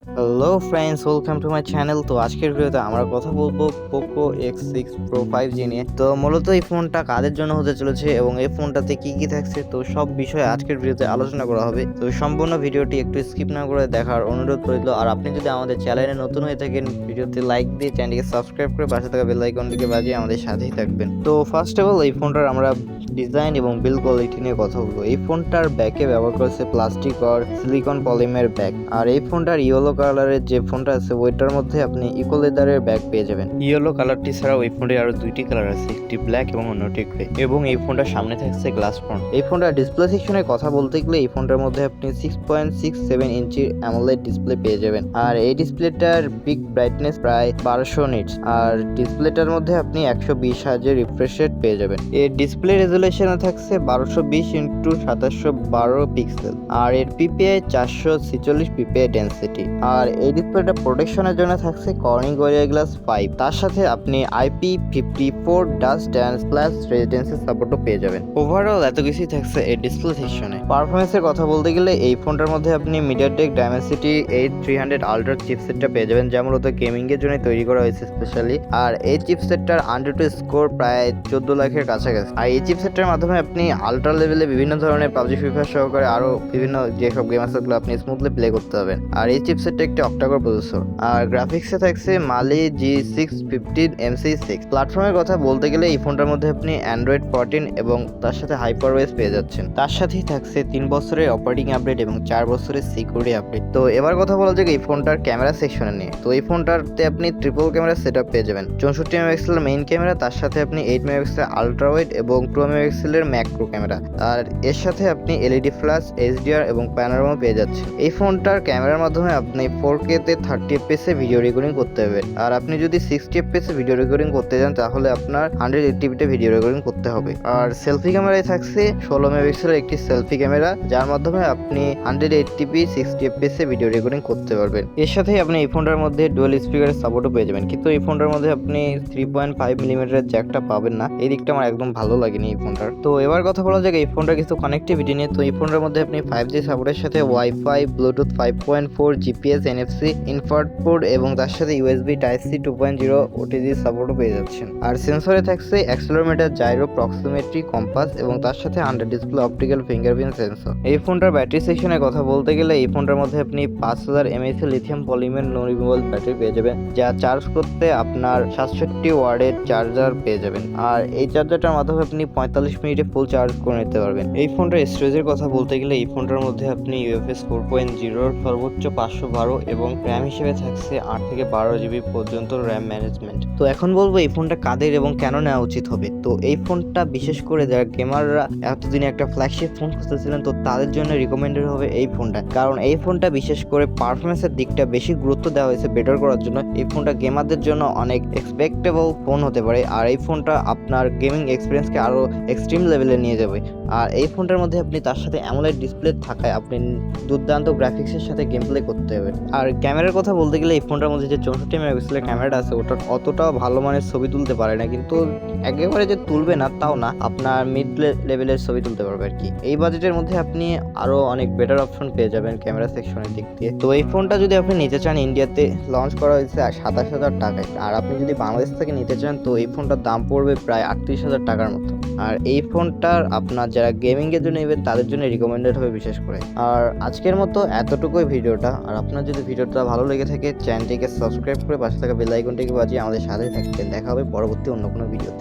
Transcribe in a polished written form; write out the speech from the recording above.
Hello friends, welcome to my channel. তো আজকের ভিডিওতে আমরা কথা বলবো পোকো X6 Pro 5G নিয়ে। তো মূলত এই ফোনটা কাদের জন্য হতে চলেছে এবং এই ফোনটাতে কি কি থাকছে, তো সব বিষয়ে আজকের ভিডিওতে আলোচনা করা হবে। তো সম্পূর্ণ ভিডিওটি একটু স্কিপ না করে দেখার অনুরোধ রইল। আর আপনি যদি আমাদের চ্যানেলে নতুন হয়ে থাকেন, ভিডিওতে লাইক দিয়ে চ্যানেলটিকে সাবস্ক্রাইব করে পাশে থাকা বেল আইকনটিকে বাজিয়ে আমাদের সাথেই থাকবেন। তো ফার্স্ট অফ অল এই ফোনটার আমরা ডিজাইন এবং বিল্ড কোয়ালিটি নিয়ে কথা বলবো। এই ফোনটার ব্যাকে ব্যবহার করেছে প্লাস্টিক আর সিলিকন পলিমের ব্যাক। আর এই ফোনটার ইয়েলো কালারের যে ফোনটা আছে ওইটার মধ্যে আপনি ইকো লেদারের ব্যাক পেয়ে যাবেন। ইয়েলো কালারটি ছাড়াও এই ফোনটির আরো দুইটি কালার আছে, একটি ব্ল্যাক এবং অন্যটি গ্রে। এবং এই ফোনটার সামনে থাকছে গ্লাস ফ্রন্ট। এই ফোনটার ডিসপ্লে সেকশনের কথা বলতে গেলে এই ফোনটার মধ্যে আপনি 6.67 ইঞ্চির অ্যামোলেড ডিসপ্লে পেয়ে যাবেন। আর এই ডিসপ্লেটার পিক ব্রাইটনেস প্রায় 1200 নিটস। আর ডিসপ্লেটার মধ্যে আপনি 120 হার্জের রিফ্রেশ রেট পেয়ে যাবেন। এর ডিসপ্লে রেজুলেশনে থাকছে 1220x712 পিক্সেল। আর এর পিপিআই 446 পিপিআই ডেন্সিটি। আর এই ডিসপ্লেটা প্রোটেকশনের জন্য থাকছে কর্নিং গরিলা গ্লাস 5। তার সাথে আপনি IP54 dust and splash resistance সাপোর্টও পেয়ে যাবেন। ওভারঅল এত কিছুই থাকছে এই ডিসপ্লে সেকশনে। পারফরমেন্সের কথা বলতে গেলে এই ফোনটার মধ্যে আপনি মিডিয়াটেক ডাইমেনসিটি 8300 আলট্রা চিপসেটটা পেয়ে যাবেন, যা মূলত গেমিং এর জন্য তৈরি করা হয়েছে স্পেশালি। আর এই চিপসেটটার আনডুটু স্কোর প্রায় 14 লাখের কাছাকাছি। আর এই চিপসেটটার মাধ্যমে আপনি আলট্রা লেভেলে বিভিন্ন ধরনের পাবজি, ফ্রি ফায়ার সহকারে আরো বিভিন্ন যেসব গেম আছে ওগুলো আপনি স্মুথলি প্লে করতে পারবেন। আর এই চিপসেটটা একটি অক্টাকোর প্রসেসর। আর গ্রাফিক্সে থাকছে মালি G650 MC6। প্ল্যাটফর্মের কথা বলতে গেলে এই ফোনটার মধ্যে আপনি অ্যান্ড্রয়েড 14 এবং তার সাথে হাইপারওয়েস পেয়ে যাচ্ছেন। তার সাথেই থাকছে 3 বছরের অপারেটিং আপডেট এবং 4 বছরের সিকিউরিটি আপডেট। তো এবার কথা বলা যাক এই ফোনটার ক্যামেরা সেকশনে নিয়ে। তো এই ফোনটাতে আপনি ট্রিপল ক্যামেরা সেটআপ পেয়ে যাবেন। 64 মেগাপিক্সেলের মেইন ক্যামেরা, তার সাথে আপনি 8 মেগাপিক্সেলের আলট্রা ওয়াইড এবং 2 মেগাপিক্সেলের ম্যাক্রো ক্যামেরা। আর এর সাথে আপনি এলইডি ফ্ল্যাশ, HDR এবং প্যানোরামা পেয়ে যাচ্ছেন। এই ফোনটার ক্যামেরার মাধ্যমে আপনি 4K তে 30 fps এ ভিডিও রেকর্ডিং করতে পারবেন। আর আপনি যদি 60 fps এ ভিডিও রেকর্ডিং করতে যান তাহলে আপনার 180p তে ভিডিও রেকর্ডিং করতে হবে। আর সেলফি ক্যামেরায় থাকছে 16 মেগাপিক্সেলের একটি সেলফি ক্যামেরা, যার মাধ্যমে আপনি 180p 60 fps এ ভিডিও রেকর্ডিং করতে পারবেন। এর সাথে আপনি এই ফোনটার মধ্যে ডুয়াল স্পিকারের সাপোর্টও পেয়ে যাবেন, কিন্তু এই ফোনটার মধ্যে আপনি 3.5 মিলিমিটারের জ্যাকটা পাবেন না। এই দিকটা আমার একদম ভালো লাগেনি এই ফোনটার। তো এবার কথা বলা যাক এই ফোনটার কিছু কানেক্টিভিটি নিয়ে। তো এই ফোনটার মধ্যে আপনি 5G সাপোর্টের সাথে WiFi, Bluetooth 5.4, GPS, NFC, infrared port এবং তার সাথে USB Type-C 2.0 OTG সাপোর্টও পেয়ে যাচ্ছেন। আর সেন্সরে থাকছে অ্যাক্সেলেরোমিটার, জাইরো, প্রক্সিমেট্রি, কম্পাস এবং তার সাথে under display optical fingerprint sensor. এই ফোনটার ব্যাটারি সেকশনের কথা বলতে গেলে এই ফোনটার মধ্যে আপনি 5000 mAh lithium polymer no removable battery পেয়ে যাবেন, যা চার্জ করতে আপনার 67 ওয়াটের চার্জার পেয়ে যাবেন। আর এই চার্জারটার মাধ্যমে আপনি 45 মিনিটে ফুল চার্জ করে নিতে পারবেন। এই ফোনটার স্টোরেজের কথা বলতে গেলে এই ফোনটার মধ্যে আপনি UFS 4.0 সর্বোচ্চ 512 এবং র্যাম হিসেবে থাকছে 8 থেকে 12 জিবি পর্যন্ত র্যাম ম্যানেজমেন্ট। তো এখন বলবো এই ফোনটা কাদের এবং কেন নেওয়া উচিত হবে। তো এই ফোনটা বিশেষ করে যারা গেমাররা এতদিনে একটা ফ্ল্যাগশিপ ফোন খুঁজতেছিলেন, তো তাদের জন্য রিকমেন্ডেড হবে এই ফোনটা। কারণ এই ফোনটা বিশেষ করে পারফরমেন্সের দিকটা বেশি গুরুত্ব দেওয়া হয়েছে বেটার করার জন্য। এই ফোনটা গেমারদের জন্য অনেক এক্সপেক্টেবল ফোন হতে পারে। আর এই ফোনটা আপনার গেমিং এক্সপিরিয়েন্সকে আরো এক্সট্রিম লেভেলে নিয়ে যাবে। আর এই ফোনটার মধ্যে আপনি তার সাথে অ্যামোলেড ডিসপ্লে থাকায় আপনি দুর্দান্ত গ্রাফিক্সের সাথে গেম প্লে করতে পারবেন। আর ক্যামেরার কথা বলতে গেলে এই ফোনটার মধ্যে যে 64 মেগাপিক্সেলের ক্যামেরাটা আছে ওটা অতটাও ভালো মানের ছবি তুলতে পারে না, কিন্তু একেবারে যে তুলবে না তাও না, আপনার মিড লেভেলের ছবি তুলতে পারবে আর কি। এই বাজেটের মধ্যে আপনি আরো অনেক বেটার অপশন পেয়ে যাবেন ক্যামেরা সেকশনের দিক দিয়ে। তো এই ফোনটা যদি আপনি নিতে চান, ইন্ডিয়াতে লঞ্চ করা হয়েছে 27,000 টাকায়। আর আপনি যদি বাংলাদেশ থেকে নিতে চান তো এই ফোনটার দাম পড়বে প্রায় 38,000 টাকার মতো। আর এই ফোনটার আপনার যারা গেমিং এর জন্য নেবেন তাদের জন্য রিকমেন্ডেড হবে বিশেষ করে। আর আজকের মতো এতটুকুই ভিডিওটা। আর আপনার যদি ভিডিওটা ভালো লেগে থাকে চ্যানেলটিকে সাবস্ক্রাইব করে পাশে থাকা বেল আইকনটিকে বাজিয়ে আমাদের সাথে থাকবেন। দেখা হবে পরবর্তী অন্য কোনো ভিডিওতে।